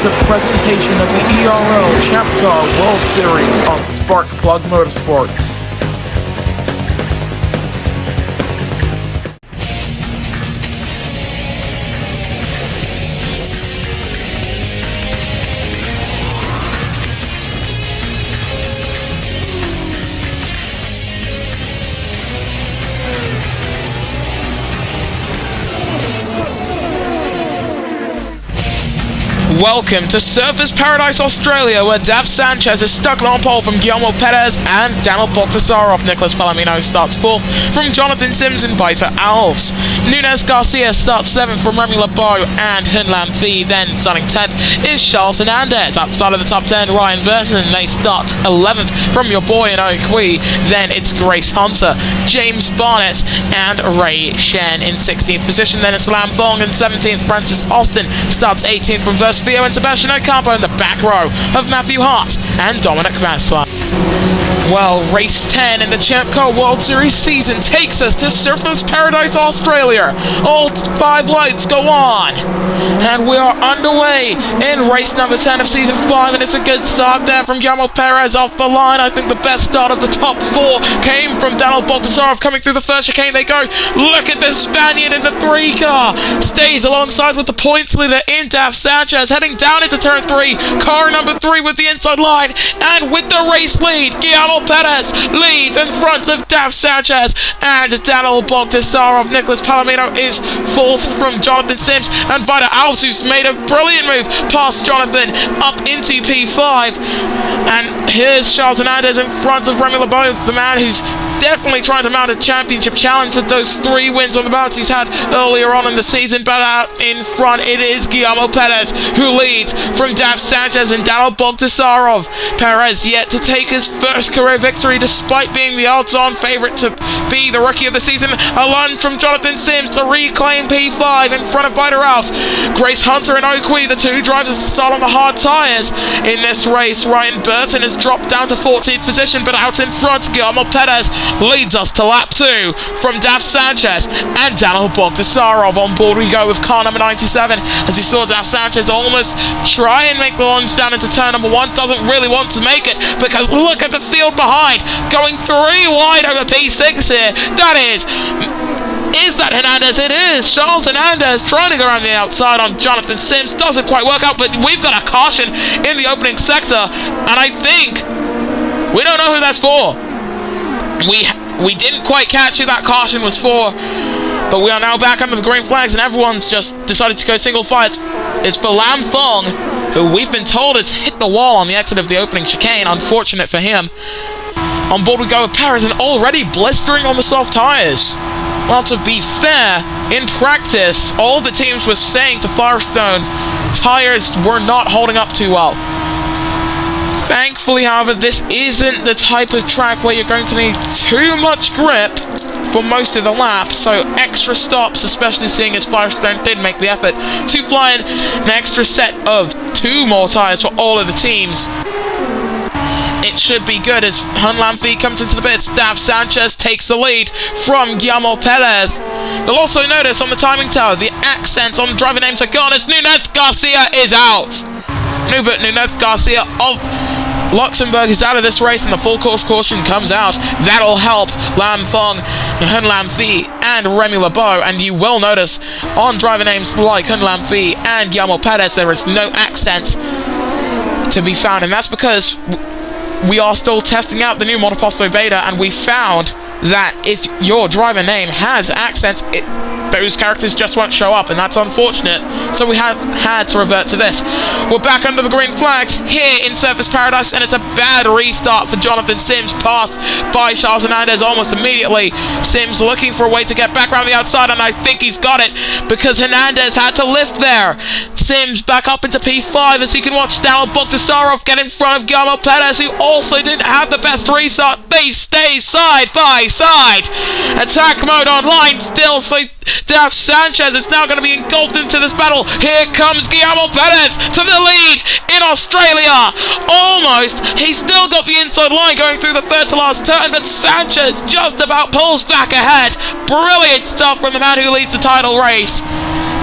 a presentation of the ERL ChampCar World Series on Sparkplug Motorsports. Welcome to Surfers Paradise Australia, where Dav Sanchez is stuck on pole from Guillermo Perez and Daniel Baltasarov. Nicholas Palomino starts 4th from Jonathan Sims and Vita Alves. Nunes Garcia starts 7th from Remy Lebeau and Hun Lam Phi. Then starting 10th is Charles Hernandez. Outside of the top 10, Ryan Burton. They start 11th from your boy in Oakwe. Then it's Grace Hunter, James Barnett and Ray Shen in 16th position. Then it's Lam Thong in 17th. Francis Austin starts 18th from Verse Theo and Sebastian Ocampo in the back row of Matthew Hart and Dominic Vassler. Well, race 10 in the ChampCar World Series season takes us to Surfers Paradise Australia. All 5 lights go on, and we are underway in race number 10 of season 5, and it's a good start there from Guillermo Perez off the line. I think the best start of the top 4 came from Daniel Baltasarov coming through the first chicane. They go. Look at this Spaniard in the 3 car. Stays alongside with the points leader in Dav Sanchez, heading down into turn 3. Car number 3 with the inside line, and with the race lead, Guillermo Perez leads in front of Dav Sanchez and Daniel Baltasarov. Nicholas Palomino is 4th from Jonathan Sims and Vita Alves, who's made a brilliant move past Jonathan up into P5. And here's Charles Hernandez in front of Remy Lebeau, the man who's definitely trying to mount a championship challenge with those 3 wins on the bounce he's had earlier on in the season. But out in front, it is Guillermo Perez who leads from Dav Sanchez and Daniel Baltasarov. Perez yet to take his first career victory despite being the odds-on favourite to be the rookie of the season. A lunge from Jonathan Sims to reclaim P5 in front of Vita Alves. Grace Hunter and Oakwe, the 2 drivers to start on the hard tyres in this race. Ryan Burton has dropped down to 14th position, but out in front, Guillermo Perez leads us to lap 2 from Dav Sanchez and Daniel Baltasarov. On board we go with car number 97, as you saw Dav Sanchez almost try and make the lunge down into turn number 1. Doesn't really want to make it, because look at the field behind, going 3 wide over P6 here. That is that Hernandez? It is Charles Hernandez trying to go around the outside on Jonathan Sims. Doesn't quite work out, but we've got a caution in the opening sector, and I think we don't know who that's for. We didn't quite catch who that caution was for, but we are now back under the green flags, and everyone's just decided to go single file. It's for Lam Thong, who we've been told has hit the wall on the exit of the opening chicane. Unfortunate for him. On board we go with Perez, and already blistering on the soft tyres. Well, to be fair, in practice, all the teams were saying to Firestone tyres were not holding up too well. Thankfully, however, this isn't the type of track where you're going to need too much grip for most of the lap, so extra stops, especially seeing as Firestone did make the effort to fly in an extra set of 2 more tyres for all of the teams. It should be good as Hun Lam Phi comes into the pits. Dav Sanchez takes the lead from Guillermo Perez. You'll also notice on the timing tower, the accents on the driver names are gone as Nunes Garcia is out. Nunes Garcia of Luxembourg is out of this race, and the full course caution comes out. That'll help Lam Thong, Hun Lam Phi and Remy Lebeau, and you will notice on driver names like Hun Lam Phi and Guillermo Perez there is no accents to be found, and that's because we are still testing out the new Monoposto Beta, and we found that if your driver name has accents, those characters just won't show up, and that's unfortunate. So we have had to revert to this. We're back under the green flags here in Surfers Paradise, and it's a bad restart for Jonathan Sims, passed by Charles Hernandez almost immediately. Sims looking for a way to get back around the outside, and I think he's got it, because Hernandez had to lift there. Sims back up into P5 as you can watch Daniel Baltasarov get in front of Guillermo Perez, who also didn't have the best restart. They stay side by side. Attack mode online still, so Dav Sanchez is now going to be engulfed into this battle. Here comes Guillermo Perez to the lead in Australia. Almost. He's still got the inside line going through the 3rd to last turn, but Sanchez just about pulls back ahead. Brilliant stuff from the man who leads the title race.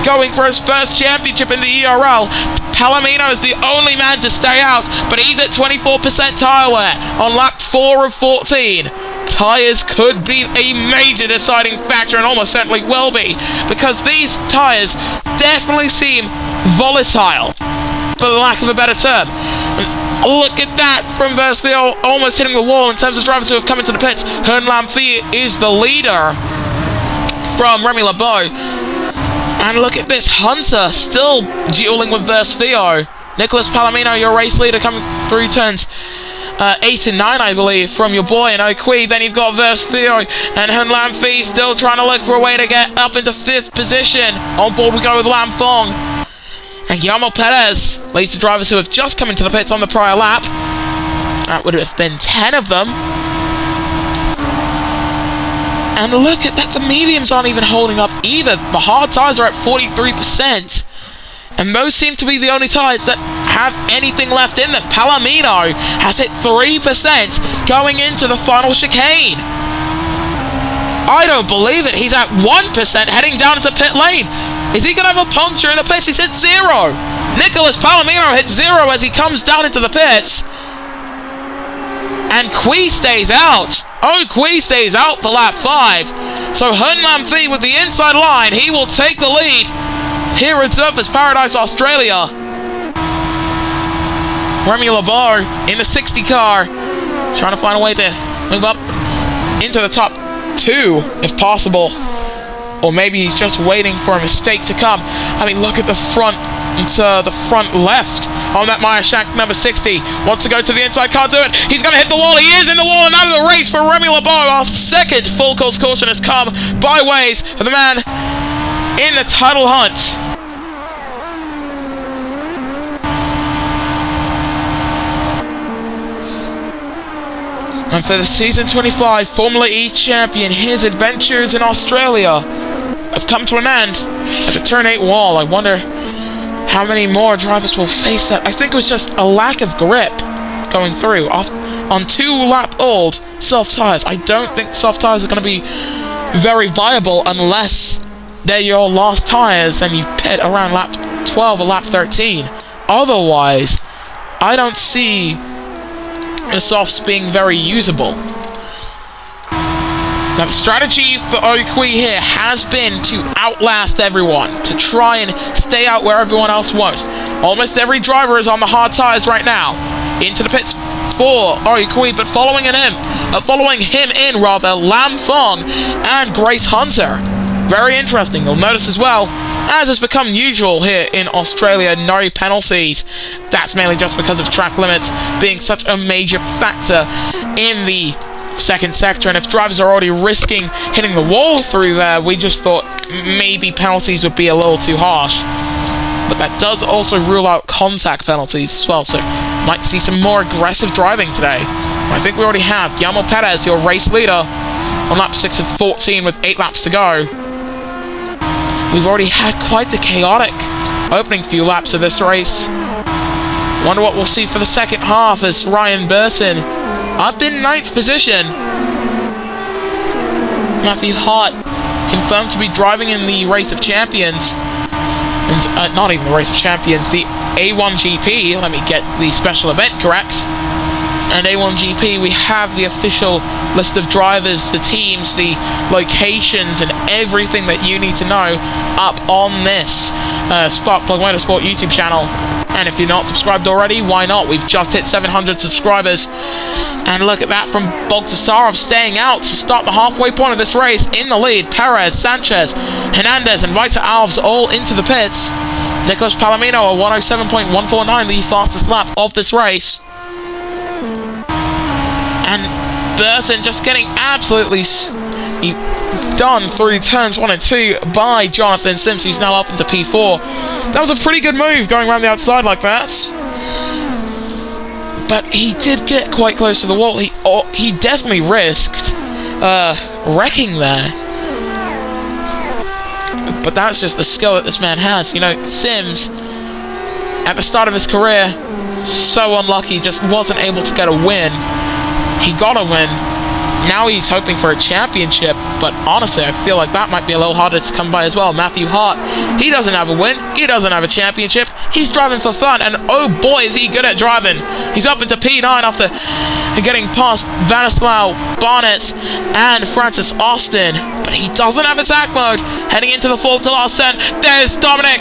going for his first championship in the ERL. Palomino is the only man to stay out, but he's at 24% tyre wear on lap 4 of 14. Tyres could be a major deciding factor, and almost certainly will be, because these tyres definitely seem volatile, for the lack of a better term. Look at that from Versio, almost hitting the wall in terms of drivers who have come into the pits. Hun Lam Phi is the leader from Remy LeBeau. And look at this, Hunter still dueling with Versio. Nicholas Palomino, your race leader, coming through turns 8 and 9, I believe, from your boy in Oqui. Then you've got Versio and Hun Lam Phi still trying to look for a way to get up into 5th position. On board we go with Lam Fong. And Guillermo Perez leads the drivers who have just come into the pits on the prior lap. That would have been 10 of them. And look at that, the mediums aren't even holding up either. The hard tyres are at 43%. And those seem to be the only tyres that have anything left in them. Palomino has hit 3% going into the final chicane. I don't believe it. He's at 1% heading down into pit lane. Is he going to have a puncture in the pits? He's hit 0. Nicholas Palomino hit 0 as he comes down into the pits. And Qui stays out. Oh, Qui stays out for lap 5. So Hun Lam Phi with the inside line. He will take the lead here at Surfers Paradise, Australia. Remy LeBeau in the 60 car, trying to find a way to move up into the top 2, if possible. Or maybe he's just waiting for a mistake to come. I mean, look at the front. It's the front left on that Meyer Shank number 60. Wants to go to the inside, can't do it. He's going to hit the wall. He is in the wall and out of the race for Remy LeBeau. Our second full course caution has come by ways of the man in the title hunt. And for the season 25 Formula E champion, his adventures in Australia have come to an end at the turn 8 wall. I wonder how many more drivers will face that. I think it was just a lack of grip going through on 2 lap old soft tyres. I don't think soft tyres are going to be very viable unless they're your last tyres and you pit around lap 12 or lap 13. Otherwise, I don't see the softs being very usable. Now, the strategy for Oqui here has been to outlast everyone, to try and stay out where everyone else won't. Almost every driver is on the hard tyres right now. Into the pits for Oqui, but following him in, Lam Fong and Grace Hunter. Very interesting. You'll notice as well, as has become usual here in Australia, no penalties. That's mainly just because of track limits being such a major factor in the second sector, and if drivers are already risking hitting the wall through there, we just thought maybe penalties would be a little too harsh. But that does also rule out contact penalties as well, so might see some more aggressive driving today. I think we already have Guillermo Perez, your race leader, on lap 6 of 14 with 8 laps to go. We've already had quite the chaotic opening few laps of this race. Wonder what we'll see for the second half as Ryan Burton up in 9th position. Matthew Hart confirmed to be driving in the Race of Champions. And, not even the Race of Champions, the A1GP. Let me get the special event correct. And A1GP, we have the official list of drivers, the teams, the locations, and everything that you need to know up on this Sparkplug Motorsport YouTube channel. And if you're not subscribed already, why not? We've just hit 700 subscribers. And look at that from Bogdasarov staying out to start the halfway point of this race in the lead. Perez, Sanchez, Hernandez, and Vita Alves all into the pits. Nicholas Palomino, a 107.149, the fastest lap of this race. And Burton just getting absolutely done through turns 1 and 2 by Jonathan Sims, who's now up into P4. That was a pretty good move going around the outside like that. But he did get quite close to the wall. He definitely risked wrecking there. But that's just the skill that this man has. You know, Sims, at the start of his career, so unlucky, just wasn't able to get a win. He got a win Now he's hoping for a championship, but honestly, I feel like that might be a little harder to come by as well. Matthew Hart, he doesn't have a win, he doesn't have a championship, he's driving for fun, and oh boy is he good at driving. He's up into P9 after getting past Vladislav Barnett and Francis Austin, but he doesn't have attack mode. Heading into the fourth to last turn, there's Dominic,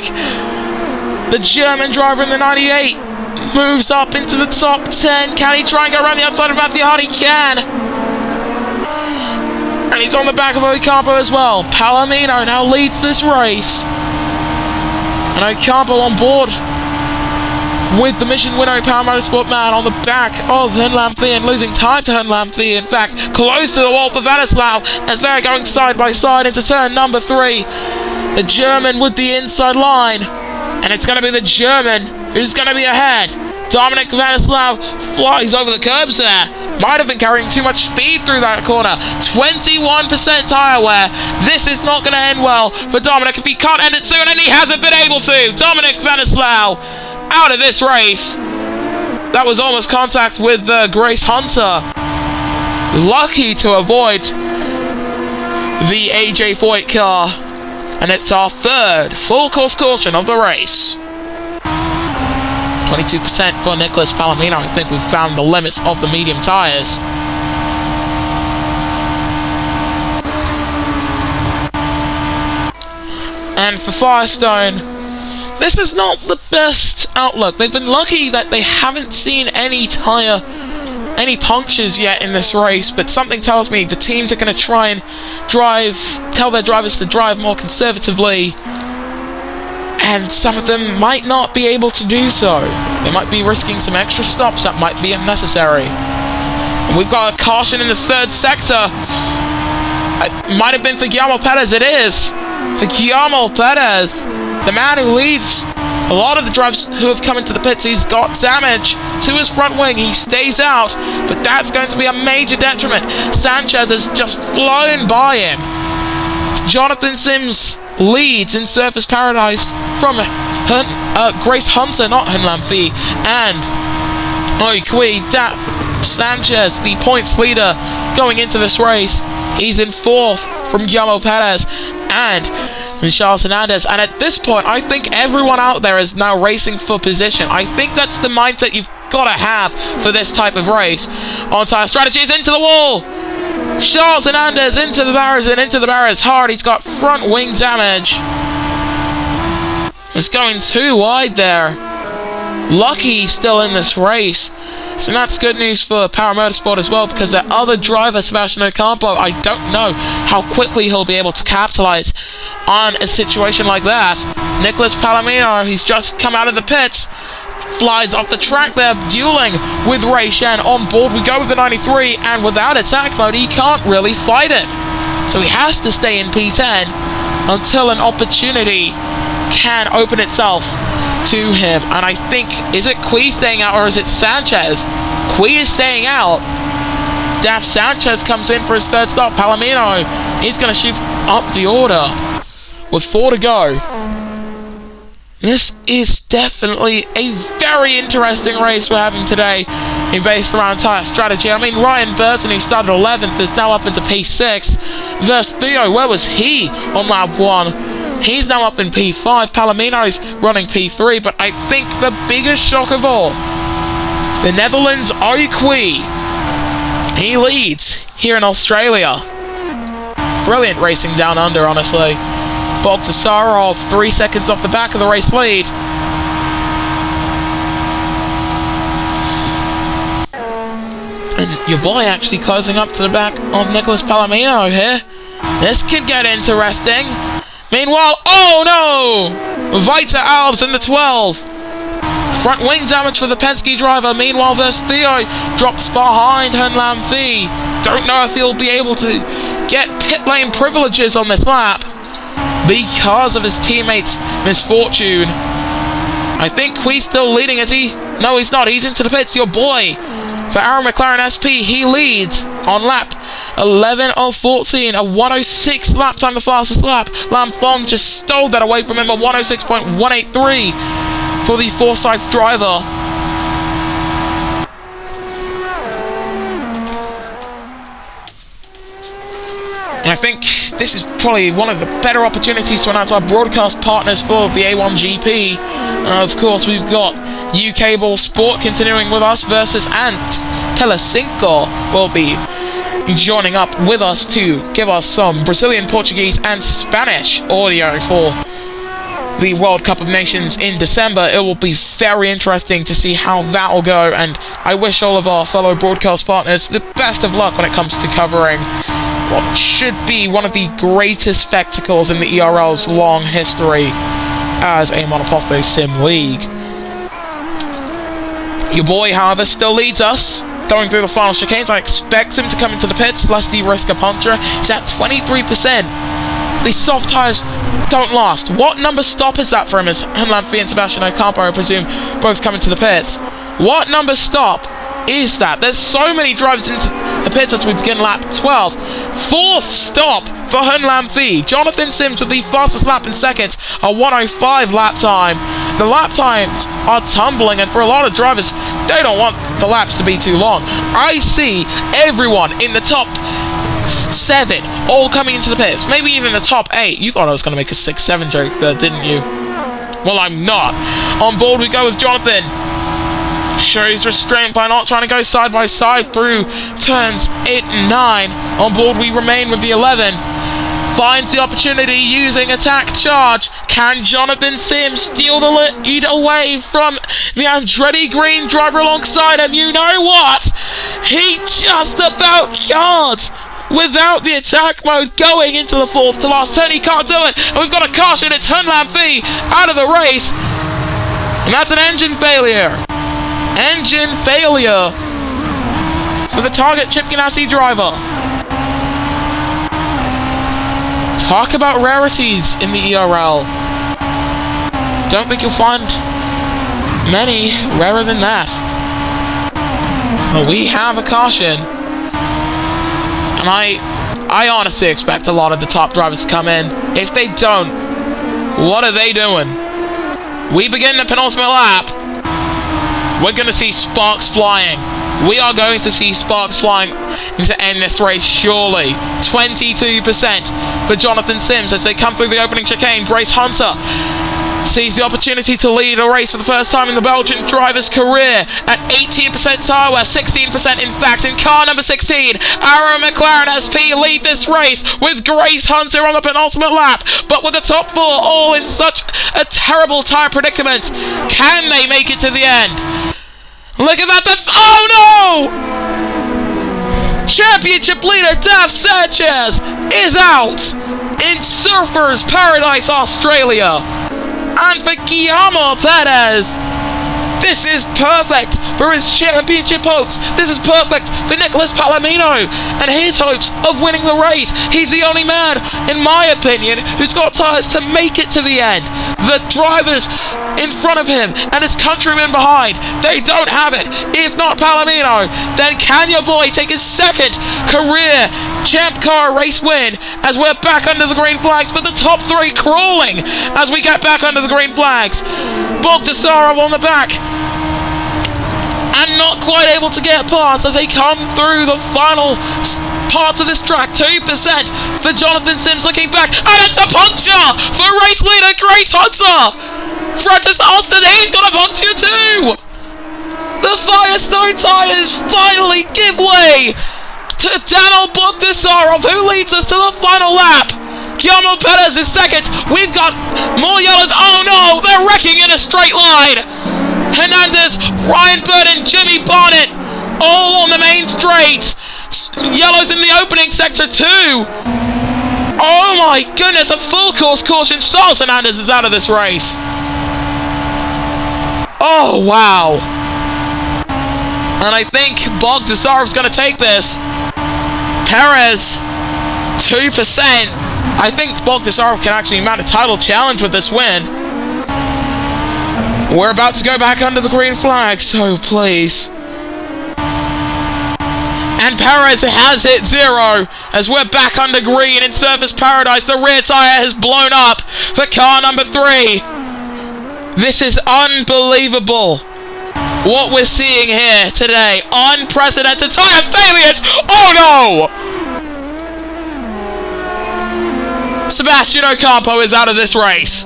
the German driver in the 98, moves up into the top 10. Can he try and go around the outside of Matthew Hart? He can. And he's on the back of Ocampo as well. Palomino now leads this race. And Ocampo on board with the mission winner Power Motorsport man on the back of Hunlampi and losing time to Hunlampi. In fact, close to the wall for Vladislav as they're going side by side into turn number 3. The German with the inside line. And it's going to be the German who's going to be ahead. Dominic Vladislav flies over the curbs there. Might have been carrying too much speed through that corner. 21% tyre wear. This is not going to end well for Dominic if he can't end it soon, and he hasn't been able to. Dominic Vladislav out of this race. That was almost contact with Grace Hunter. Lucky to avoid the AJ Foyt car. And it's our third full course caution of the race. 22% for Nicholas Palomino. I think we've found the limits of the medium tyres. And for Firestone, this is not the best outlook. They've been lucky that they haven't seen any punctures yet in this race, but something tells me the teams are going to try and tell their drivers to drive more conservatively, and some of them might not be able to do so. They might be risking some extra stops that might be unnecessary. And we've got a caution in the third sector. It might have been for Guillermo Perez. It is for Guillermo Perez, the man who leads a lot of the drivers who have come into the pits. He's got damage to his front wing. He stays out, but that's going to be a major detriment. Sanchez has just flown by him. Jonathan Sims leads in Surface Paradise from Grace Hunter, not Hunlampi, and Sanchez, the points leader going into this race. He's in fourth from Guillermo Perez and Charles Hernandez. And at this point, I think everyone out there is now racing for position. I think that's the mindset you've got to have for this type of race. On-tire strategy is into the wall. Charles Hernandez into the barriers and into the barriers hard. He's got front wing damage. It's going too wide there. Lucky he's still in this race. So that's good news for Power Motorsport as well, because their other driver, Sebastian Ocampo, I don't know how quickly he'll be able to capitalize on a situation like that. Nicholas Palomino, he's just come out of the pits, flies off the track there, dueling with Ray Shen on board. We go with the 93, and without attack mode, he can't really fight it. So he has to stay in P10 until an opportunity can open itself to him. And I think, is it Qui staying out or is it Sanchez? Qui is staying out. Daf Sanchez comes in for his third stop. Palomino, he's going to shoot up the order with 4 to go. This is definitely a very interesting race we're having today, based around tyre strategy. I mean, Ryan Burton, who started 11th, is now up into P6. Versus Theo, where was he on lap 1? He's now up in P5. Palomino is running P3, but I think the biggest shock of all, the Netherlands' Qui. He leads here in Australia. Brilliant racing down under, honestly. Bogdasarov 3 seconds off the back of the race lead. And your boy actually closing up to the back of Nicholas Palomino here. This could get interesting. Meanwhile, oh no! Vita Alves in the 12. Front wing damage for the Penske driver. Meanwhile, versus Theo drops behind Hunlampi. Don't know if he'll be able to get pit lane privileges on this lap because of his teammate's misfortune. I think Qui's still leading, is he? No, he's not. He's into the pits. Your boy, for Aaron McLaren SP, he leads on lap 11 of 14, a 106 lap time, the fastest lap. Lamphong just stole that away from him, a 106.183 for the Forsyth driver. And I think this is probably one of the better opportunities to announce our broadcast partners for the A1GP. Of course, we've got UK Ball Sport continuing with us versus Ant. Telecinco will be joining up with us to give us some Brazilian, Portuguese and Spanish audio for the World Cup of Nations in December. It will be very interesting to see how that will go, and I wish all of our fellow broadcast partners the best of luck when it comes to covering what should be one of the greatest spectacles in the ERL's long history as a monoposto sim league. Your boy, however, still leads us going through the final chicanes. I expect him to come into the pits lest he risk a puncture. He's at 23%. These soft tyres don't last. What number stop is that for him as Hunlampi and Sebastian Ocampo, I presume, both come into the pits? What number stop is that? There's so many drivers into the pits as we begin lap 12. Fourth stop for Hunlampi. Jonathan Sims with the fastest lap in seconds, a 1:05 lap time. The lap times are tumbling, and for a lot of drivers, they don't want the laps to be too long. I see everyone in the top 7 all coming into the pits, maybe even the top 8. You thought I was going to make a 6-7 joke there, didn't you? Well, I'm not. On board we go with Jonathan. Shows restraint by not trying to go side by side through turns 8 and 9. On board we remain with the 11. Finds the opportunity using attack charge. Can Jonathan Sims steal the lead away from the Andretti Green driver alongside him? You know what? He just about can't. Without the attack mode going into the fourth to last turn, he can't do it. And we've got a caution. It's Hunlampi out of the race. And that's an engine failure. Engine failure for the Target Chip Ganassi driver. Talk about rarities in the ERL. Don't think you'll find many rarer than that. But we have a caution. And I honestly expect a lot of the top drivers to come in. If they don't, what are they doing? We begin the penultimate lap. We're going to see sparks flying. We are going to see sparks flying to end this race, surely. 22% for Jonathan Sims as they come through the opening chicane. Grace Hunter sees the opportunity to lead a race for the first time in the Belgian driver's career at 18% tyre wear, 16% in fact in car number 16. Arrow McLaren SP lead this race with Grace Hunter on the penultimate lap, but with the top 4 all in such a terrible tyre predicament, can they make it to the end? Look at that, that's, oh no! Championship leader Dav Sanchez is out in Surfers Paradise, Australia. And for Guillermo Perez, this is perfect for his championship hopes. This is perfect for Nicolas Palomino and his hopes of winning the race. He's the only man, in my opinion, who's got tyres to make it to the end. The drivers in front of him and his countrymen behind, they don't have it. If not Palomino, then can your boy take his second career ChampCar race win as we're back under the green flags, but the top 3 crawling as we get back under the green flags. Bogdasarov on the back and not quite able to get past as they come through the final parts of this track. 2% for Jonathan Sims looking back, and it's a puncture for race leader Grace Hunter. Francis Austin, he's got a puncture too. The Firestone tyres finally give way to Daniel Bogdasarov, who leads us to the final lap. Guillermo Perez is second. We've got more yellows. Oh no, they're wrecking in a straight line. Hernandez, Ryan Burton, Jimmy Barnett, all on the main straight. Yellows in the opening sector too. Oh my goodness, a full course caution. Charles Hernandez is out of this race. Oh wow. And I think Bogdasarov's going to take this. Perez, 2%. I think Bogdasarov can actually mount a title challenge with this win. We're about to go back under the green flag, so please. And Perez has hit 0 as we're back under green in Surface Paradise. The rear tyre has blown up for car number 3. This is unbelievable. What we're seeing here today. Unprecedented tyre failures. Oh no! Sebastian Ocampo is out of this race.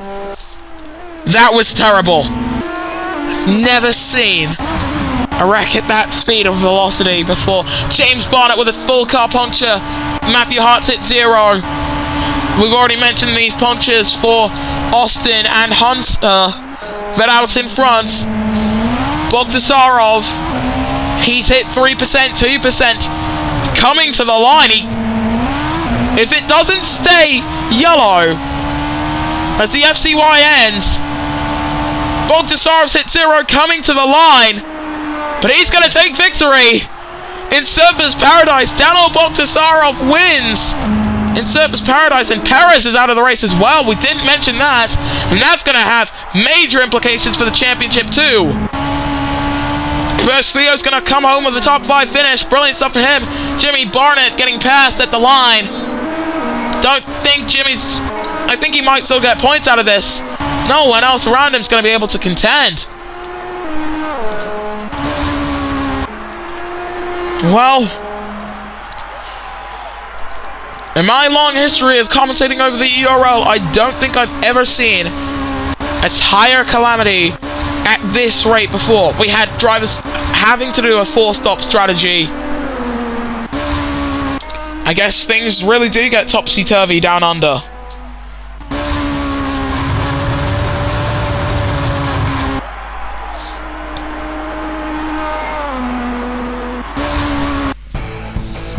That was terrible. I've never seen a wreck at that speed of velocity before. James Barnett with a full car puncture. Matthew Hart's hit 0. We've already mentioned these punctures for Austin and Hunter. That out in front. Bogdasarov, he's hit 3%, 2%. Coming to the line. If it doesn't stay yellow as the FCY ends, Bogdasarov's hit 0 coming to the line. But he's going to take victory in Surfers Paradise. Daniel Bogdasarov wins in Surfers Paradise, and Perez is out of the race as well. We didn't mention that, and that's going to have major implications for the championship too. First, Theo's going to come home with a top 5 finish. Brilliant stuff for him. Jimmy Barnett getting passed at the line. I think he might still get points out of this. No one else around him is going to be able to contend. Well, in my long history of commentating over the ERL, I don't think I've ever seen a tire calamity at this rate before. We had drivers having to do a 4-stop strategy. I guess things really do get topsy-turvy down under.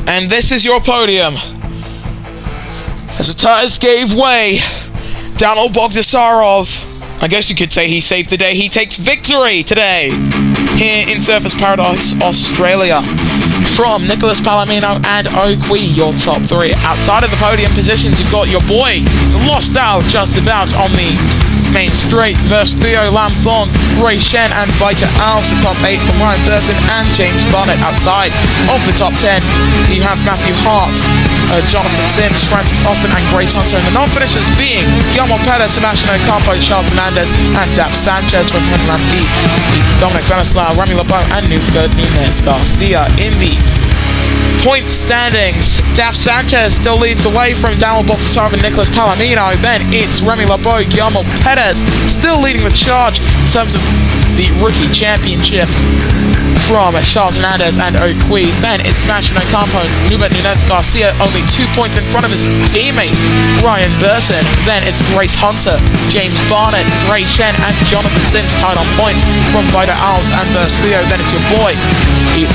And this is your podium. As the tires gave way, Daniel Bogdasarov, I guess you could say he saved the day. He takes victory today here in Surfers Paradise, Australia. From Nicholas Palomino and Oqui, your top 3. Outside of the podium positions, you've got your boy, lost out just about on the main straight, versus Theo Lamthong, Ray Shen and Vita Alves. The top 8 from Ryan Burson and James Barnett. Outside of the top 10, you have Matthew Hart, Jonathan Sims, Francis Austin and Grace Hunter. And the non-finishers being Guillermo Perez, Sebastian Ocampo, Charles Hernandez and Daph Sanchez from Henland V, Dominic Venezuela, Remy LeBeau and Nunes Garcia. In the point standings, Daph Sanchez still leads the way from Daniel Bogdasarov and Nicholas Palomino. Then it's Remy LeBeau, Guillermo Perez still leading the charge in terms of the rookie championship from Charles Hernandez and Oqui. Then it's Sebastian Ocampo, Nunes Garcia only 2 points in front of his teammate Ryan Burson. Then it's Grace Hunter, James Barnett, Ray Shen and Jonathan Sims tied on points from Vita Alves and Theo. Then it's your boy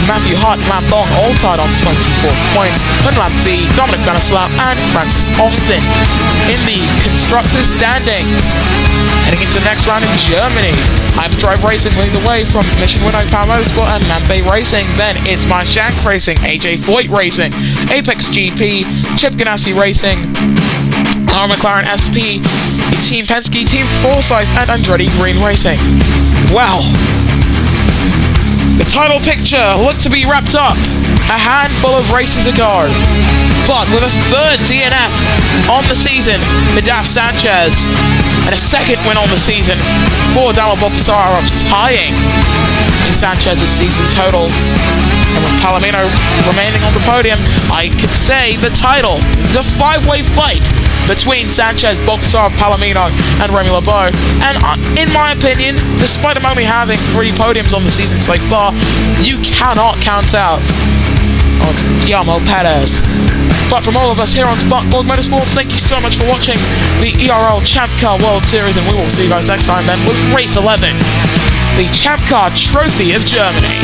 Matthew Hart, Lamthong all tied on 24 points. Henland V, Dominic Venezuela and Francis Austin. In the constructors standings, heading into the next round in Germany, Hyperdrive Racing leading the way from Mission Winnow Power Motorsport and Manthe Racing. Then it's Marshank Racing, AJ Foyt Racing, Apex GP, Chip Ganassi Racing, R McLaren SP, Team Penske, Team Forsyth and Andretti Green Racing. Well, the title picture looked to be wrapped up a handful of races ago, but with a third DNF on the season for Daph Sanchez and a second win on the season for Daniel Bogdasarov, tying in Sanchez's season total. And with Palomino remaining on the podium, I could say the title is a 5-way fight between Sanchez, Bogdasarov, Palomino and Remy LeBeau. And in my opinion, despite him only having 3 podiums on the season so far, you cannot count out Guillermo Perez. But from all of us here on Sparkplug Motorsports, thank you so much for watching the ERL ChampCar World Series, and we will see you guys next time then with Race 11, the ChampCar Trophy of Germany.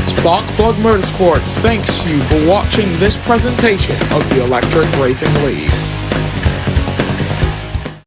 Sparkplug Motorsports thanks you for watching this presentation of the Electric Racing League.